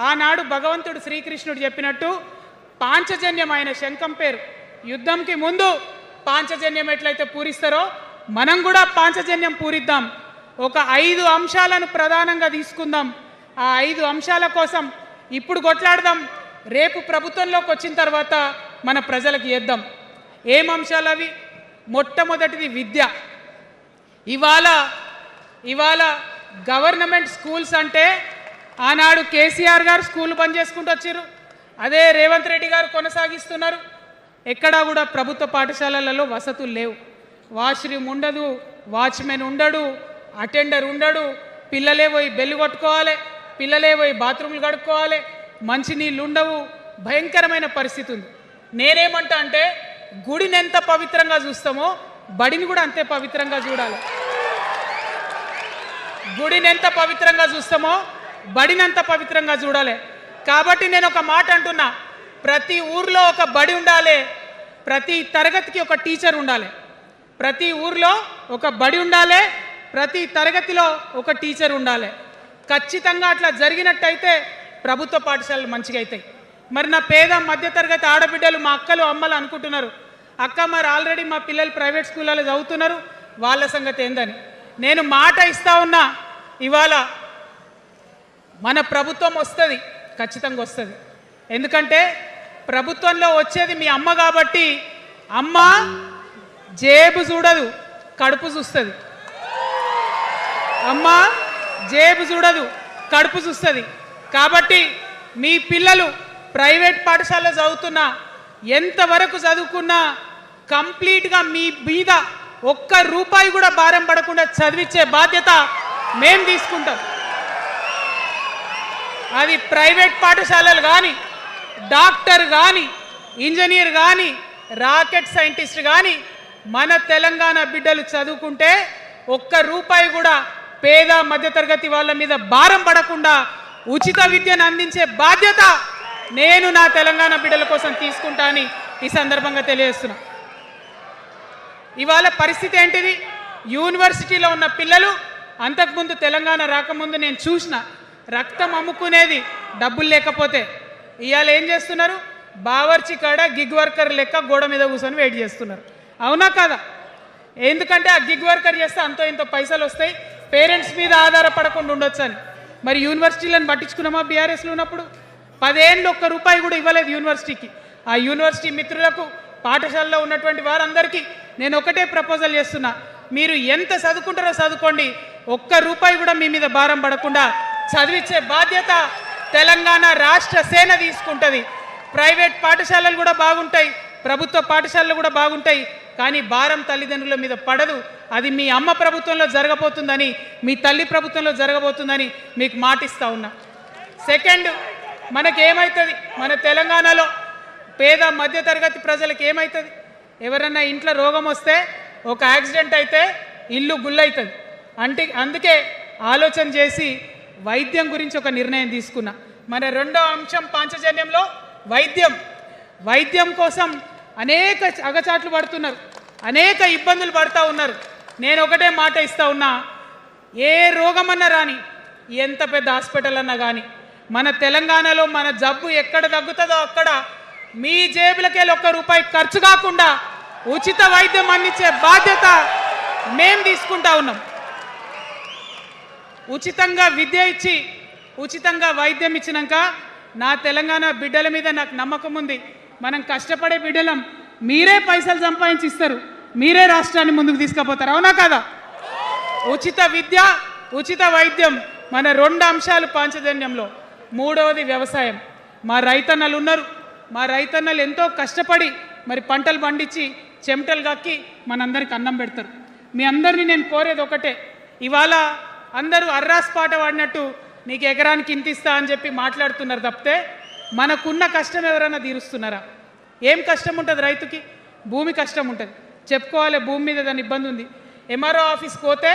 ఆనాడు భగవంతుడు శ్రీకృష్ణుడు చెప్పినట్టు పాంచజన్యం, ఆయన శంఖం పేరు, యుద్ధంకి ముందు పాంచజన్యం ఎట్లయితే పూరిస్తారో మనం కూడా పాంచజన్యం పూరిద్దాం. ఒక 5 అంశాలను ప్రధానంగా తీసుకుందాం. ఆ 5 అంశాల కోసం ఇప్పుడు కొట్లాడదాం. రేపు ప్రభుత్వంలోకి వచ్చిన తర్వాత మన ప్రజలకు చేద్దాం. ఏం అంశాలు అవి? మొట్టమొదటిది విద్య. ఇవాళ గవర్నమెంట్ స్కూల్స్ అంటే ఆనాడు కేసీఆర్ గారు స్కూల్ బంద్ చేసుకుంటూ వచ్చారు, అదే రేవంత్ రెడ్డి గారు కొనసాగిస్తున్నారు. ఎక్కడా కూడా ప్రభుత్వ పాఠశాలలలో వసతులు లేవు. వాష్రూమ్ ఉండదు, వాచ్మెన్ ఉండడు, అటెండర్ ఉండడు, పిల్లలే పోయి బెల్లు కొట్టుకోవాలి, పిల్లలే పోయి బాత్రూమ్లు కడుక్కోవాలి, మంచినీళ్ళు ఉండవు, భయంకరమైన పరిస్థితి ఉంది. నేనేమంటా అంటే గుడిని ఎంత పవిత్రంగా చూస్తామో బడిని కూడా అంతే పవిత్రంగా చూడాలి. గుడిని ఎంత పవిత్రంగా చూస్తామో బడిని అంత పవిత్రంగా చూడాలి. కాబట్టి నేను ఒక మాట అంటున్నా, ప్రతి ఊర్లో ఒక బడి ఉండాలి, ప్రతి తరగతికి ఒక టీచర్ ఉండాలి. ప్రతి ఊర్లో ఒక బడి ఉండాలి, ప్రతి తరగతిలో ఒక టీచర్ ఉండాలి. ఖచ్చితంగా అట్లా జరిగినట్టయితే ప్రభుత్వ పాఠశాలలు మంచిగా అవుతాయి. మరి నా పేద మధ్యతరగతి ఆడబిడ్డలు, మా అక్కలు అమ్మలు అనుకుంటున్నారు, అక్క మరి ఆల్రెడీ మా పిల్లలు ప్రైవేట్ స్కూళ్ళలో చదువుతున్నారు, వాళ్ళ సంగతి ఏందని. నేను మాట ఇస్తా ఉన్నా, ఇవాళ మన ప్రభుత్వం వస్తుంది, ఖచ్చితంగా వస్తుంది. ఎందుకంటే ప్రభుత్వంలో వచ్చేది మీ అమ్మ కాబట్టి అమ్మ జేబు చూడదు, కడుపు చూస్తుంది. అమ్మ జేబు చూడదు, కడుపు చూస్తుంది. కాబట్టి మీ పిల్లలు ప్రైవేట్ పాఠశాలలో చదువుతున్నా, ఎంతవరకు చదువుకున్నా కంప్లీట్గా మీ మీద ఒక్క రూపాయి కూడా భారం పడకుండా చదివించే బాధ్యత మేము తీసుకుంటాం. అది ప్రైవేట్ పాఠశాలలు కానీ, డాక్టర్ కానీ, ఇంజనీర్ కానీ, రాకెట్ సైంటిస్ట్ కానీ మన తెలంగాణ బిడ్డలు చదువుకుంటే ఒక్క రూపాయి కూడా పేద మధ్యతరగతి వాళ్ళ మీద భారం పడకుండా ఉచిత విద్యను అందించే బాధ్యత నేను నా తెలంగాణ బిడ్డల కోసం తీసుకుంటా అని ఈ సందర్భంగా తెలియజేస్తున్నా. ఇవాళ పరిస్థితి ఏంటిది? యూనివర్సిటీలో ఉన్న పిల్లలు అంతకుముందు తెలంగాణ రాకముందు నేను చూసిన రక్తం అమ్ముకునేది డబ్బులు లేకపోతే. ఇవాళ ఏం చేస్తున్నారు? బావర్చి కాడ గిగ్ వర్కర్ లెక్క గోడ మీద కూర్చొని వెయిట్ చేస్తున్నారు. అవునా కాదా? ఎందుకంటే ఆ గిగ్ వర్కర్ చేస్తే అంతో ఇంతో పైసలు వస్తాయి, పేరెంట్స్ మీద ఆధారపడకుండా ఉండొచ్చు అని. మరి యూనివర్సిటీలను పట్టించుకున్నామా? బీఆర్ఎస్లో ఉన్నప్పుడు 10 ఏళ్ళు ఒక్క రూపాయి కూడా ఇవ్వలేదు యూనివర్సిటీకి. ఆ యూనివర్సిటీ మిత్రులకు, పాఠశాలలో ఉన్నటువంటి వారందరికీ నేను ఒకటే ప్రపోజల్ చేస్తున్నా, మీరు ఎంత చదువుకుంటారో చదువుకోండి, ఒక్క రూపాయి కూడా మీ మీద భారం పడకుండా చదివించే బాధ్యత తెలంగాణ రాష్ట్ర సేన తీసుకుంటుంది. ప్రైవేట్ పాఠశాలలు కూడా బాగుంటాయి, ప్రభుత్వ పాఠశాలలు కూడా బాగుంటాయి, కానీ భారం తల్లిదండ్రుల మీద పడదు. అది మీ అమ్మ ప్రభుత్వంలో జరగబోతుందని, మీ తల్లి ప్రభుత్వంలో జరగబోతుందని మీకు మాటిస్తా ఉన్నా. సెకండ్, మనకేమవుతుంది? మన తెలంగాణలో పేద మధ్యతరగతి ప్రజలకు ఏమవుతుంది? ఎవరన్నా ఇంట్లో రోగం వస్తే, ఒక యాక్సిడెంట్ అయితే ఇల్లు గుల్లవుతుంది. అందుకే ఆలోచన చేసి వైద్యం గురించి ఒక నిర్ణయం తీసుకున్నా. మన రెండో అంశం పాంచజన్యంలో వైద్యం కోసం అనేక అగచాట్లు పడుతున్నారు, అనేక ఇబ్బందులు పడుతూ ఉన్నారు. నేను ఒకటే మాట ఇస్తా ఉన్నా, ఏ రోగమన్నా రాని, ఎంత పెద్ద హాస్పిటల్ అన్నా కానీ, మన తెలంగాణలో మన జబ్బు ఎక్కడ తగ్గుతుందో అక్కడ మీ జేబులకెళ్ళి ఒక్క రూపాయి ఖర్చు కాకుండా ఉచిత వైద్యం అందించే బాధ్యత మేము తీసుకుంటా ఉన్నాం. ఉచితంగా విద్య ఇచ్చి, ఉచితంగా వైద్యం ఇచ్చినాక నా తెలంగాణ బిడ్డల మీద నాకు నమ్మకం ఉంది. మనం కష్టపడే బిడ్డలం, మీరే పైసలు సంపాదించి ఇస్తారు, మీరే రాష్ట్రాన్ని ముందుకు తీసుకుపోతారు. అవునా కదా? ఉచిత విద్య, ఉచిత వైద్యం మన రెండు అంశాలు పాంచజన్యంలో. మూడవది వ్యవసాయం. మా రైతన్నలు ఉన్నారు, మా రైతన్నలు ఎంతో కష్టపడి మరి పంటలు పండించి చెమటలు కక్కి మనందరికి అన్నం పెడతారు. మీ అందరినీ నేను కోరేది ఒకటే, ఇవాళ అందరూ అర్రాస్ పాట పాడినట్టు నీకు ఎకరానికి ఇంత ఇస్తా అని చెప్పి మాట్లాడుతున్నారు తప్పితే మనకున్న కష్టం ఎవరైనా తీరుస్తున్నారా? ఏం కష్టం ఉంటుంది రైతుకి? భూమి కష్టం ఉంటుంది, చెప్పుకోవాలి. భూమి మీద దాని ఇబ్బంది ఉంది. ఎంఆర్ఓ ఆఫీస్కి పోతే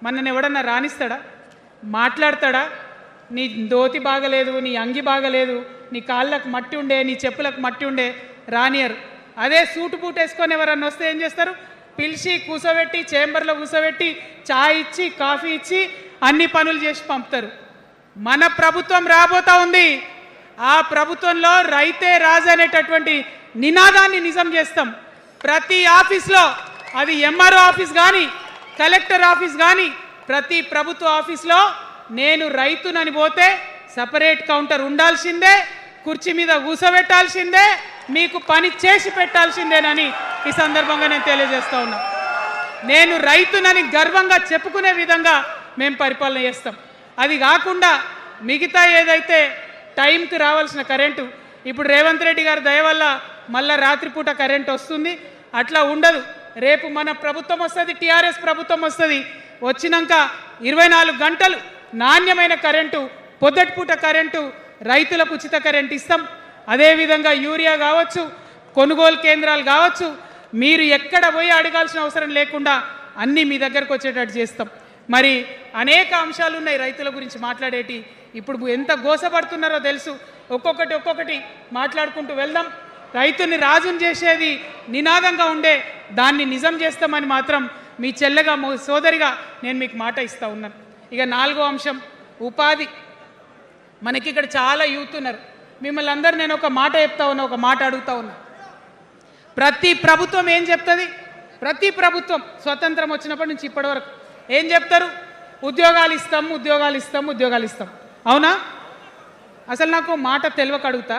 మనని ఎవడన్నా రాణిస్తాడా? మాట్లాడతాడా? నీ దోతి బాగలేదు, నీ అంగి బాగలేదు, నీ కాళ్ళకు మట్టి ఉండే, నీ చెప్పులకు మట్టి ఉండే, రానియరు. అదే సూటు బూట్ వేసుకొని ఎవరన్నా వస్తే ఏం చేస్తారు? పిలిచి కూర్చోబెట్టి, చేంబర్లో కూర్చోబెట్టి, చాయ్ ఇచ్చి, కాఫీ ఇచ్చి అన్ని పనులు చేసి పంపుతారు. మన ప్రభుత్వం రాబోతా ఉంది. ఆ ప్రభుత్వంలో రైతే రాజు అనేటటువంటి నినాదాన్ని నిజం చేస్తాం. ప్రతి ఆఫీస్లో, అది ఎంఆర్ఓ ఆఫీస్ కానీ, కలెక్టర్ ఆఫీస్ కానీ, ప్రతి ప్రభుత్వ ఆఫీస్లో నేను రైతునని పోతే సపరేట్ కౌంటర్ ఉండాల్సిందే, కుర్చీ మీద కూర్చోబెట్టాల్సిందే, మీకు పని చేసి పెట్టాల్సిందేనని ఈ సందర్భంగా నేను తెలియజేస్తా ఉన్నా. నేను రైతునని గర్వంగా చెప్పుకునే విధంగా మేము పరిపాలన చేస్తాం. అది కాకుండా మిగతా ఏదైతే టైంకి రావాల్సిన కరెంటు ఇప్పుడు రేవంత్ రెడ్డి గారి దయ వల్ల మళ్ళీ రాత్రిపూట కరెంట్ వస్తుంది. అట్లా ఉండదు. రేపు మన ప్రభుత్వం వస్తుంది, టీఆర్ఎస్ ప్రభుత్వం వస్తుంది. వచ్చినాక 24 గంటలు నాణ్యమైన కరెంటు, పొద్దుటిపూట కరెంటు, రైతులకు ఉచిత కరెంట్ ఇస్తాం. అదేవిధంగా యూరియా కావచ్చు, కొనుగోలు కేంద్రాలు కావచ్చు, మీరు ఎక్కడ పోయి అడగాల్సిన అవసరం లేకుండా అన్నీ మీ దగ్గరకు వచ్చేటట్టు చేస్తాం. మరి అనేక అంశాలు ఉన్నాయి రైతుల గురించి మాట్లాడేటి. ఇప్పుడు ఎంత గోసపడుతున్నారో తెలుసు. ఒక్కొక్కటి మాట్లాడుకుంటూ వెళ్దాం. రైతుని రాజుని చేసేది నినాదంగా ఉండే దాన్ని నిజం చేస్తామని మాత్రం మీ చెల్లెగా సోదరిగా నేను మీకు మాట ఇస్తూ ఉన్నాను. ఇక 4వ అంశం ఉపాధి. మనకి ఇక్కడ చాలా యూత్ ఉన్నారు. మిమ్మల్ని అందరూ నేను ఒక మాట చెప్తా ఉన్నా, ఒక మాట అడుగుతా ఉన్నా. ప్రతి ప్రభుత్వం ఏం చెప్తుంది? ప్రతి ప్రభుత్వం స్వతంత్రం వచ్చినప్పటి నుంచి ఇప్పటి వరకు ఏం చెప్తారు? ఉద్యోగాలు ఇస్తాం, ఉద్యోగాలు ఇస్తాం, ఉద్యోగాలు ఇస్తాం. అవునా? అసలు నాకు మాట తెలియక అడుగుతా.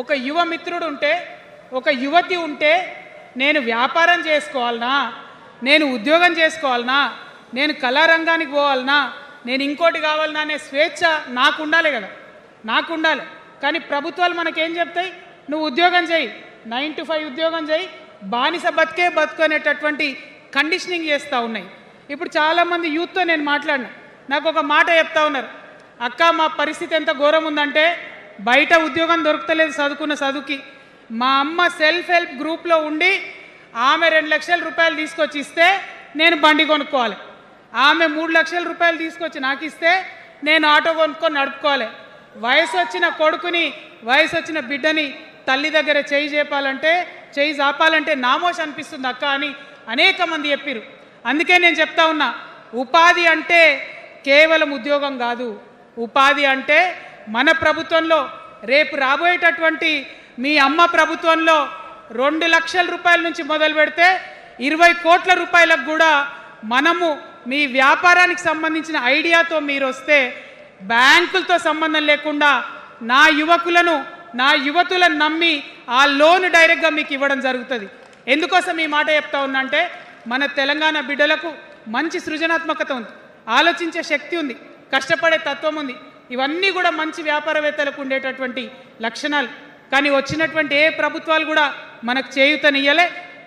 ఒక యువ మిత్రుడు ఉంటే, ఒక యువతి ఉంటే, నేను వ్యాపారం చేసుకోవాలనా, నేను ఉద్యోగం చేసుకోవాలనా, నేను కళారంగానికి పోవాలనా, నేను ఇంకోటి కావాలనా అనే స్వేచ్ఛ నాకు ఉండాలి కదా, నాకు ఉండాలి. కానీ ప్రభుత్వాలు మనకేం చెప్తాయి? నువ్వు ఉద్యోగం చేయి, 9 to 5 ఉద్యోగం చేయి, బానిస బతుకు అనేటటువంటి కండిషనింగ్ చేస్తూ ఉన్నాయి. ఇప్పుడు చాలామంది యూత్తో నేను మాట్లాడినా, నాకు ఒక మాట చెప్తా ఉన్నారు. అక్క, మా పరిస్థితి ఎంత ఘోరం ఉందంటే బయట ఉద్యోగం దొరుకుతలేదు చదువుకున్న చదువుకి. మా అమ్మ సెల్ఫ్ హెల్ప్ గ్రూప్లో ఉండి ఆమె 2 లక్షల రూపాయలు తీసుకొచ్చి ఇస్తే నేను బండి కొనుక్కోవాలి. ఆమె 3 లక్షల రూపాయలు తీసుకొచ్చి నాకు ఇస్తే నేను ఆటో కొనుక్కొని నడుపుకోవాలి. వయసు వచ్చిన కొడుకుని, వయసు వచ్చిన బిడ్డని తల్లి దగ్గర చేయి జాపాలంటే నామోష్ అనిపిస్తుంది అక్క అని అనేక మంది చెప్పారు. అందుకే నేను చెప్తా ఉన్నా, ఉపాధి అంటే కేవలం ఉద్యోగం కాదు. ఉపాధి అంటే మన ప్రభుత్వంలో, రేపు రాబోయేటటువంటి మీ అమ్మ ప్రభుత్వంలో 2 లక్షల రూపాయల నుంచి మొదలు పెడితే 20 కోట్ల రూపాయలకు కూడా మనము మీ వ్యాపారానికి సంబంధించిన ఐడియాతో మీరు వస్తే బ్యాంకులతో సంబంధం లేకుండా నా యువకులను, నా యువతులను నమ్మి ఆ లోన్ డైరెక్ట్గా మీకు ఇవ్వడం జరుగుతుంది. ఎందుకోసం ఈ మాట చెప్తా ఉన్నా అంటే, మన తెలంగాణ బిడ్డలకు మంచి సృజనాత్మకత ఉంది, ఆలోచించే శక్తి ఉంది, కష్టపడే తత్వం ఉంది. ఇవన్నీ కూడా మంచి వ్యాపారవేత్తలకు ఉండేటటువంటి లక్షణాలు. కానీ వచ్చినటువంటి ఏ ప్రభుత్వాలు కూడా మనకు చేయూతనియ్యలే.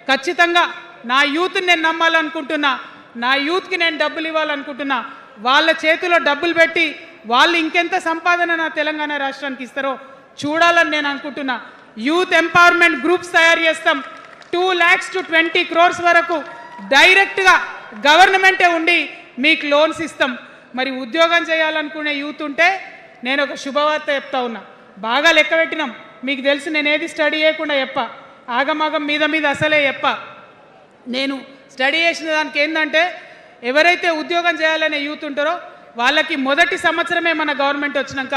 ఖచ్చితంగా నా యూత్ని నేను నమ్మాలనుకుంటున్నా, నా యూత్కి నేను డబ్బులు ఇవ్వాలనుకుంటున్నా. వాళ్ళ చేతిలో డబ్బులు పెట్టి వాళ్ళు ఇంకెంత సంపాదన నా తెలంగాణ రాష్ట్రానికి ఇస్తారో చూడాలని నేను అనుకుంటున్నా. యూత్ ఎంపవర్మెంట్ గ్రూప్స్ తయారు చేస్తాం. 2 lakhs to 20 crores వరకు డైరెక్ట్గా గవర్నమెంటే ఉండి మీకు లోన్స్ ఇస్తాం. మరి ఉద్యోగం చేయాలనుకునే యూత్ ఉంటే నేను ఒక శుభవార్త చెప్తా ఉన్నా. బాగా లెక్క పెట్టినాం. మీకు తెలుసు, నేను ఏది స్టడీ చేయకుండా చెప్ప, ఆగమాగం మీద అసలే చెప్ప. నేను స్టడీ చేసిన దానికి ఏంటంటే, ఎవరైతే ఉద్యోగం చేయాలనే యూత్ ఉంటారో వాళ్ళకి మొదటి సంవత్సరమే మన గవర్నమెంట్ వచ్చినాక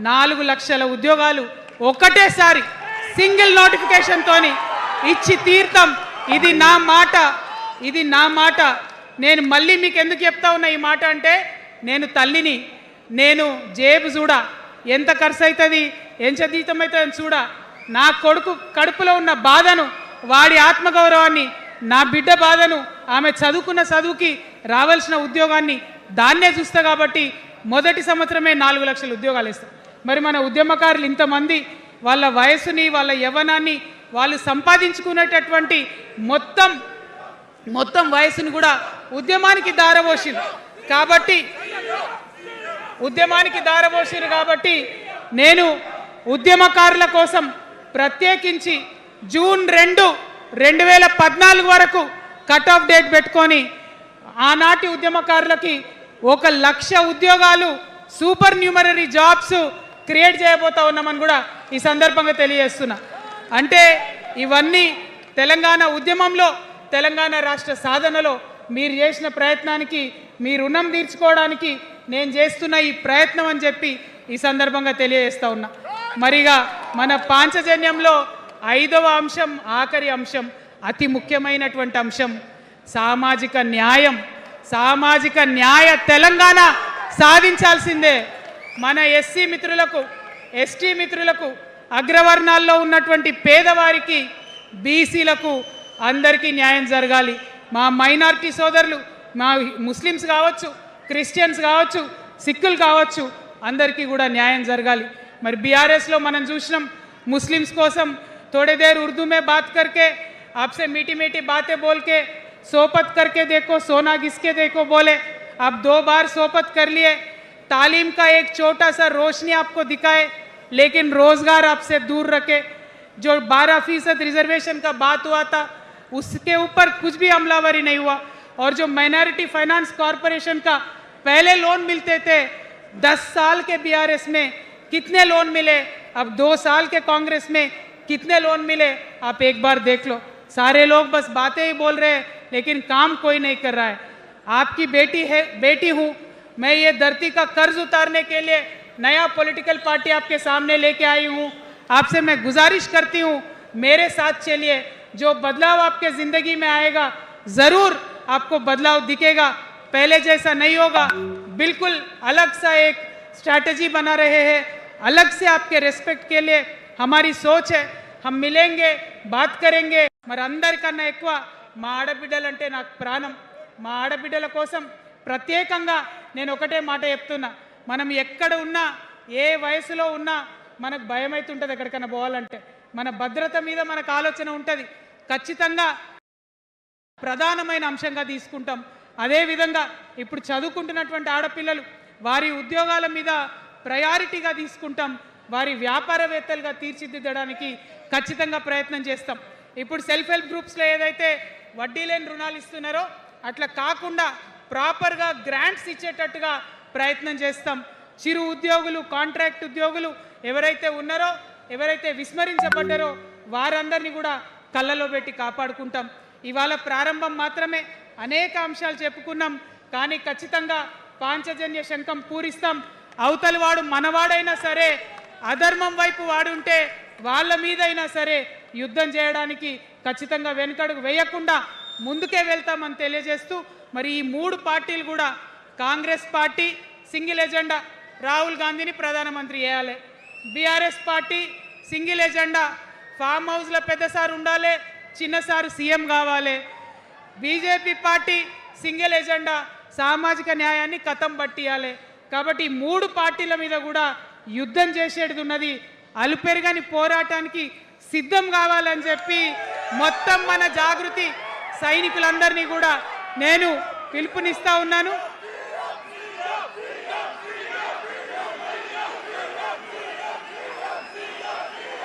4 లక్షల ఉద్యోగాలు ఒకటేసారి సింగిల్ నోటిఫికేషన్తో ఇచ్చి తీర్థం. ఇది నా మాట, ఇది నా మాట. నేను మళ్ళీ మీకు ఎందుకు చెప్తా ఉన్నా ఈ మాట అంటే, నేను తల్లిని, నేను జేబు చూడ, ఎంత ఖర్చు అవుతుంది, ఎంత జీతం అవుతుంది చూడ, నా కొడుకు కడుపులో ఉన్న బాధను, వాడి ఆత్మగౌరవాన్ని, నా బిడ్డ బాధను, ఆమె చదువుకున్న చదువుకి రావాల్సిన ఉద్యోగాన్ని దాన్నే చూస్తా. కాబట్టి మొదటి సంవత్సరమే 4 లక్షల ఉద్యోగాలు ఇస్తాం. మరి మన ఉద్యమకారులు ఇంతమంది వాళ్ళ వయసుని, వాళ్ళ యవ్వనాన్ని, వాళ్ళు సంపాదించుకునేటటువంటి మొత్తం వయసును కూడా ఉద్యమానికి దారపోసింది. కాబట్టి నేను ఉద్యమకారుల కోసం ప్రత్యేకించి జూన్ 2, 2014 వరకు కట్ ఆఫ్ డేట్ పెట్టుకొని ఆనాటి ఉద్యమకారులకి 1 లక్ష ఉద్యోగాలు, సూపర్ న్యూమరరీ జాబ్స్ క్రియేట్ చేయబోతా ఉన్నామని కూడా ఈ సందర్భంగా తెలియజేస్తున్నా. అంటే ఇవన్నీ తెలంగాణ ఉద్యమంలో, తెలంగాణ రాష్ట్ర సాధనలో మీరు చేసిన ప్రయత్నానికి, మీ రుణం తీర్చుకోవడానికి నేను చేస్తున్న ఈ ప్రయత్నం అని చెప్పి ఈ సందర్భంగా తెలియజేస్తా ఉన్నా. మరిగా మన పాంచజన్యంలో 5వ అంశం, ఆఖరి అంశం, అతి ముఖ్యమైనటువంటి అంశం సామాజిక న్యాయం. సామాజిక న్యాయ తెలంగాణ సాధించాల్సిందే. మన ఎస్సీ మిత్రులకు, ఎస్టీ మిత్రులకు అగ్రవర్ణాల్లో ఉన్నటువంటి పేదవారికి, బీసీలకు అందరికీ న్యాయం జరగాలి. మా మైనారిటీ సోదరులు, మా ముస్లిమ్స్ కావచ్చు, క్రిస్టియన్స్ కావచ్చు, సిక్కులు కావచ్చు, అందరికీ కూడా న్యాయం జరగాలి. మరి బీఆర్ఎస్లో మనం చూసినాం, ముస్లిమ్స్ కోసం थोड़ी देर उर्दू में बात करके, आपसे मीठी मीठी बातें बोल के, सोपत करके देखो सोना घिसके देखो बोले. आप 2 बार सोपत कर लिए, तालीम का एक छोटा सा रोशनी आपको दिखाए, लेकिन रोजगार आपसे दूर रखे. जो 12% रिजर्वेशन का बात हुआ था, उसके ऊपर कुछ भी अमलावरी नहीं हुआ. और जो माइनॉरिटी फाइनेंस कॉरपोरेशन का पहले लोन मिलते थे, 10 साल के बीआरएस में कितने लोन मिले, अब 2 साल के कांग्रेस में कितने लोन मिले, आप एक बार देख लो. सारे लोग बस बातें ही बोल रहे हैं, लेकिन काम कोई नहीं कर रहा है. आपकी बेटी हूँ मैं, ये धरती का कर्ज उतारने के लिए नया पॉलिटिकल पार्टी आपके सामने लेके आई हूँ. आपसे मैं गुजारिश करती हूँ, मेरे साथ चलिए. जो बदलाव आपके ज़िंदगी में आएगा, ज़रूर आपको बदलाव दिखेगा. पहले जैसा नहीं होगा. बिल्कुल अलग सा एक स्ट्रैटेजी बना रहे हैं, अलग से आपके रेस्पेक्ट के लिए हमारी सोच है. हम मिलेंगे, बात करेंगे. మరి అందరికన్నా ఎక్కువ మా ఆడబిడ్డలంటే నాకు ప్రాణం. మా ఆడబిడ్డల కోసం ప్రత్యేకంగా నేను ఒకటే మాట చెప్తున్నా, మనం ఎక్కడ ఉన్నా, ఏ వయసులో ఉన్నా మనకు భయం అవుతుంటుంది ఎక్కడికైనా పోవాలంటే. మన భద్రత మీద మనకు ఆలోచన ఉంటుంది, ఖచ్చితంగా ప్రధానమైన అంశంగా తీసుకుంటాం. అదేవిధంగా ఇప్పుడు చదువుకుంటున్నటువంటి ఆడపిల్లలు, వారి ఉద్యోగాల మీద ప్రయారిటీగా తీసుకుంటాం. వారి వ్యాపారవేత్తలుగా తీర్చిదిద్దడానికి ఖచ్చితంగా ప్రయత్నం చేస్తాం. ఇప్పుడు సెల్ఫ్ హెల్ప్ గ్రూప్స్లో ఏదైతే వడ్డీ లేని రుణాలు ఇస్తున్నారో, అట్లా కాకుండా ప్రాపర్గా గ్రాంట్స్ ఇచ్చేటట్టుగా ప్రయత్నం చేస్తాం. చిరు ఉద్యోగులు, కాంట్రాక్ట్ ఉద్యోగులు ఎవరైతే ఉన్నారో, ఎవరైతే విస్మరించబడ్డారో, వారందరినీ కూడా కళ్ళలో పెట్టి కాపాడుకుంటాం. ఇవాళ ప్రారంభం మాత్రమే, అనేక అంశాలు చెప్పుకున్నాం, కానీ ఖచ్చితంగా పాంచజన్య శంఖం పూరిస్తాం. అవతలి వాడు మనవాడైనా సరే, అధర్మం వైపు వాడుంటే వాళ్ళ మీదైనా సరే యుద్ధం చేయడానికి ఖచ్చితంగా వెనుకడుగు వేయకుండా ముందుకే వెళ్తామని తెలియజేస్తూ, మరి ఈ 3 పార్టీలు కూడా, Congress party single agenda, Rahul గాంధీని ప్రధానమంత్రి చేయాలి. BRS party single agenda, farm హౌస్లో పెద్దసారు ఉండాలి, చిన్నసారు సీఎం కావాలి. బీజేపీ పార్టీ సింగిల్ ఎజెండా, సామాజిక న్యాయాన్ని కథం పట్టియాలి. కాబట్టి 3 పార్టీల మీద కూడా యుద్ధం చేసేది ఉన్నది. అలుపెరగని పోరాటానికి సిద్ధం కావాలని చెప్పి మొత్తం మన జాగృతి సైనికులందరినీ కూడా నేను పిలుపునిస్తా ఉన్నాను.